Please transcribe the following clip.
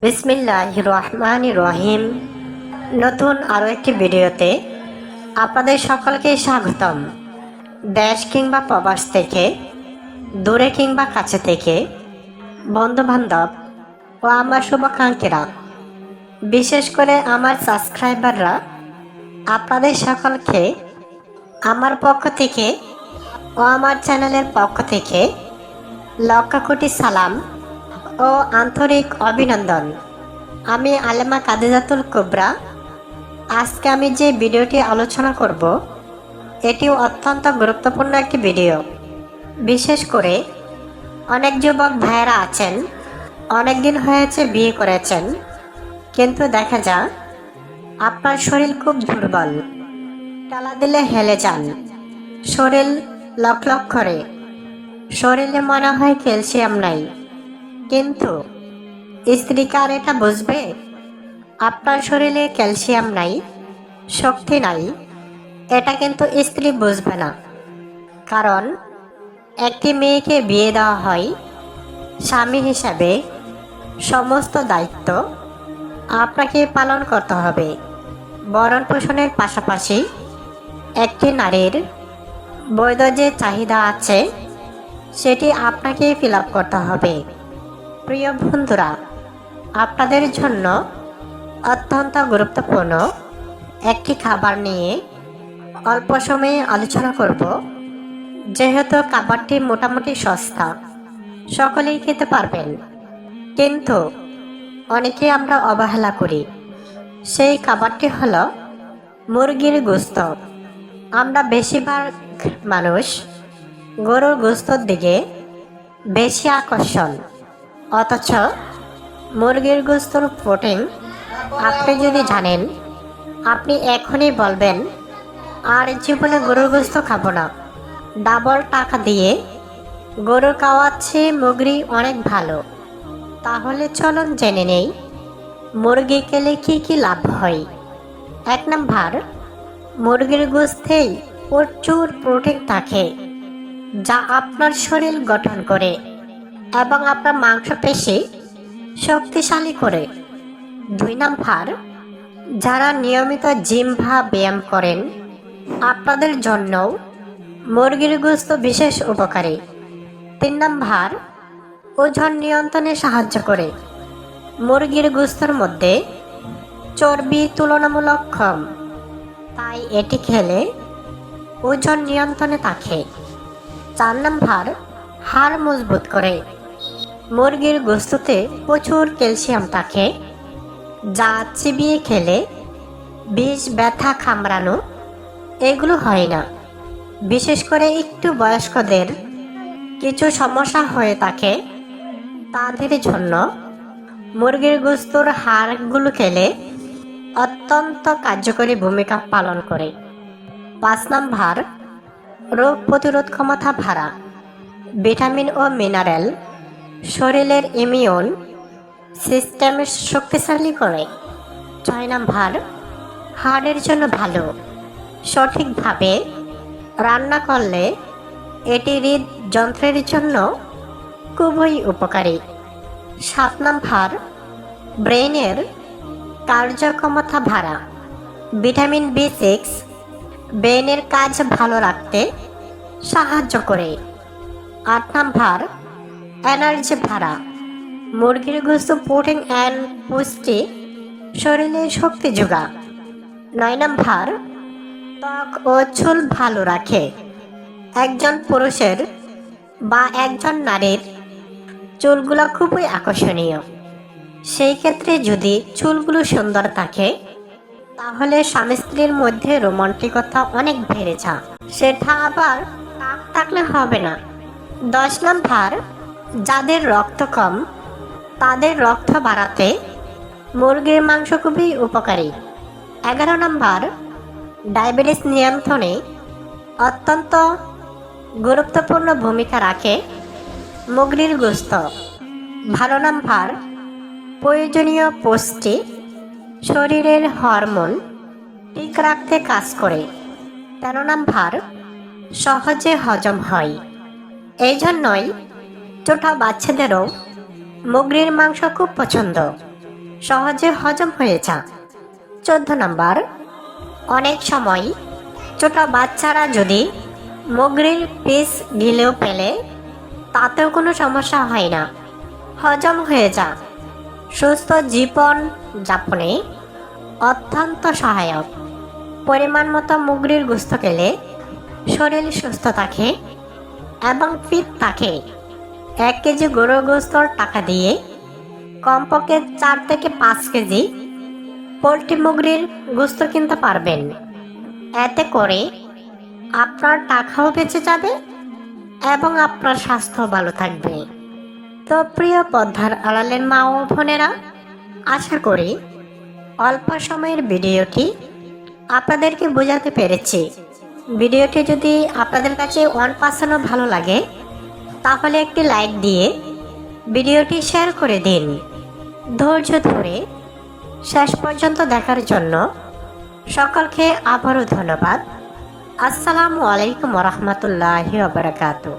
বিসমিল্লাহির রহমানির রহিম। নতুন আরও একটি ভিডিওতে আপনাদের সকলকে স্বাগতম। দেশ কিংবা প্রবাস থেকে, দূরে কিংবা কাছে থেকে, বন্ধুবান্ধব ও আমার শুভাকাঙ্ক্ষীরা, বিশেষ করে আমার সাবস্ক্রাইবাররা, আপনাদের সকলকে আমার পক্ষ থেকে ও আমার চ্যানেলের পক্ষ থেকে লক্ষ কোটি সালাম ও আন্তরিক অভিনন্দন। আমি আলেমা কাদিজাতুল কুবরা। আজকে আমি যে ভিডিওটি আলোচনা করব, এটিও অত্যন্ত গুরুত্বপূর্ণ একটি ভিডিও। বিশেষ করে অনেক যুবক ভাইয়েরা আছেন, অনেক দিন হয়েছে বিয়ে করেছেন, কিন্তু দেখা যায় আপনার শরীর খুব দুর্বল, টালা দিলে হেলে যান, শরীর লক লক করে, শরীরে মনে হয় ক্যালসিয়াম নাই। কিন্তু স্ত্রী কার এটা বুঝবে আপনার শরীরে ক্যালসিয়াম নাই, শক্তি নাই? এটা কিন্তু স্ত্রী বুঝবে না। কারণ একটি মেয়েকে বিয়ে দেওয়া হয়, স্বামী হিসাবে সমস্ত দায়িত্ব আপনাকে পালন করতে হবে। ভরণ পোষণের পাশাপাশি একটি নারীর বৈধ যে চাহিদা আছে সেটি আপনাকে ফিল আপ করতে হবে। প্রিয় বন্ধুরা, আপনাদের জন্য অত্যন্ত গুরুত্বপূর্ণ একটি খাবার নিয়ে অল্প সময়ে আলোচনা করব। যেহেতু খাবারটি মোটামুটি সস্তা, সকলেই খেতে পারবেন, কিন্তু অনেকে আমরা অবহেলা করি। সেই খাবারটি হলো মুরগির গোশত। আমরা বেশিরভাগ মানুষ গরুর গোশতর দিকে বেশি আকর্ষণ, অথচ মুরগির গোশতর প্রোটিন আপনি যদি জানেন, আপনি এখনই বলবেন আর জীবনে গরুর গোশত খাবো না। ডাবল টাকা দিয়ে গরু খাওয়াচ্ছে মুরগি অনেক ভালো। তাহলে চলুন জেনে নেই মুরগি খেলে কি কি লাভ হয়। 1 নাম্বার, মুরগির গোশতেই প্রচুর প্রোটিন থাকে, যা আপনার শরীর গঠন করে এবং আপনার মাংসপেশি শক্তিশালী করে। 2 নাম্বার, যারা নিয়মিত জিম বা ব্যায়াম করেন, আপনাদের জন্যও মুরগির গোশত বিশেষ উপকারী। 3 নাম্বার, ওজন নিয়ন্ত্রণে সাহায্য করে। মুরগির গোশতের মধ্যে চর্বি তুলনামূলক কম, তাই এটি খেলে ওজন নিয়ন্ত্রণে থাকে। 4 নাম্বার, হাড় মজবুত করে। মুরগির গোশতে প্রচুর ক্যালসিয়াম থাকে, যা চিবিয়ে খেলে বিষ, ব্যথা, কামড়ানো এগুলো হয় না। বিশেষ করে একটু বয়স্কদের কিছু সমস্যা হয়ে থাকে, তাদের জন্য মুরগির গোশতের হাড়গুলো খেলে অত্যন্ত কার্যকরী ভূমিকা পালন করে। 5 নাম্বার, রোগ প্রতিরোধ ক্ষমতা বাড়া। ভিটামিন ও মিনারেল শরীরের ইমিউন সিস্টেম শক্তিশালী করে। 6 নাম্বার, হার্টের জন্য ভালো। সঠিকভাবে রান্না করলে এটি হৃদযন্ত্রের জন্য খুবই উপকারী। 7 নাম্বার, ব্রেনের কার্যক্ষমতা বাড়া। ভিটামিন B6 ব্রেনের কাজ ভালো রাখতে সাহায্য করে। 8 নাম্বার, এনার্জি বাড়া। মুরগির গোশত প্রোটিন অ্যান্ড পুষ্টি শরীরে শক্তি যোগা। 9 নাম্বার, ত্বক ও চুল ভালো রাখে। একজন পুরুষের বা একজন নারীর চুলগুলো খুবই আকর্ষণীয়। সেই ক্ষেত্রে যদি চুলগুলো সুন্দর থাকে, তাহলে স্বামী স্ত্রীর মধ্যে রোমান্টিকতা অনেক বেড়ে যায়। সেটা আবার টাক থাকলে হবে না। 10 নাম্বার, যাদের রক্ত কম, তাদের রক্ত বাড়াতে মুরগির মাংস খুবই উপকারী। 11 নাম্বার, ডায়াবেটিস নিয়ন্ত্রণে অত্যন্ত গুরুত্বপূর্ণ ভূমিকা রাখে মুরগির গোশত। 12 নাম্বার, প্রয়োজনীয় পুষ্টি শরীরের হরমোন ঠিক রাখতে কাজ করে। 13 নাম্বার, সহজে হজম হয়। এই জন্যই ছোট বাচ্চাদেরও মুরগির মাংস খুব পছন্দ। সহজে হজম হয়ে যায়। 14 নম্বর, অনেক সময় ছোট বাচ্চারা যদি মুগরির পিস গিলেও ফেলে তাতেও কোনো সমস্যা হয় না, হজম হয়ে যায়। সুস্থ জীবন যাপনে অত্যন্ত সহায়ক। পরিমাণ মতো মুগরির গোস্ত খেলে শরীর সুস্থ থাকে এবং ফিট থাকে। 1 কেজি গরুর গোস্তর টাকা দিয়ে কমপক্ষে 4 থেকে 5 কেজি পোলট্রি মুগরির গোস্ত কিনতে পারবেন। এতে করে আপনার টাকাও বেঁচে যাবে এবং আপনার স্বাস্থ্য ভালো থাকবে। তো প্রিয় পদ্মার আড়ালের মা ও বোনেরা, আশা করি অল্প সময়ের ভিডিওটি আপনাদেরকে বোঝাতে পেরেছি। ভিডিওটি যদি আপনাদের কাছে 1%ও ভালো লাগে তাহলে একটি লাইক দিয়ে ভিডিওটি শেয়ার করে দিন। ধৈর্য ধরে শেষ পর্যন্ত দেখার জন্য সকলকে আবারও ধন্যবাদ। আসসালামু আলাইকুম ওয়া রাহমাতুল্লাহি ওয়া বারাকাতুহু।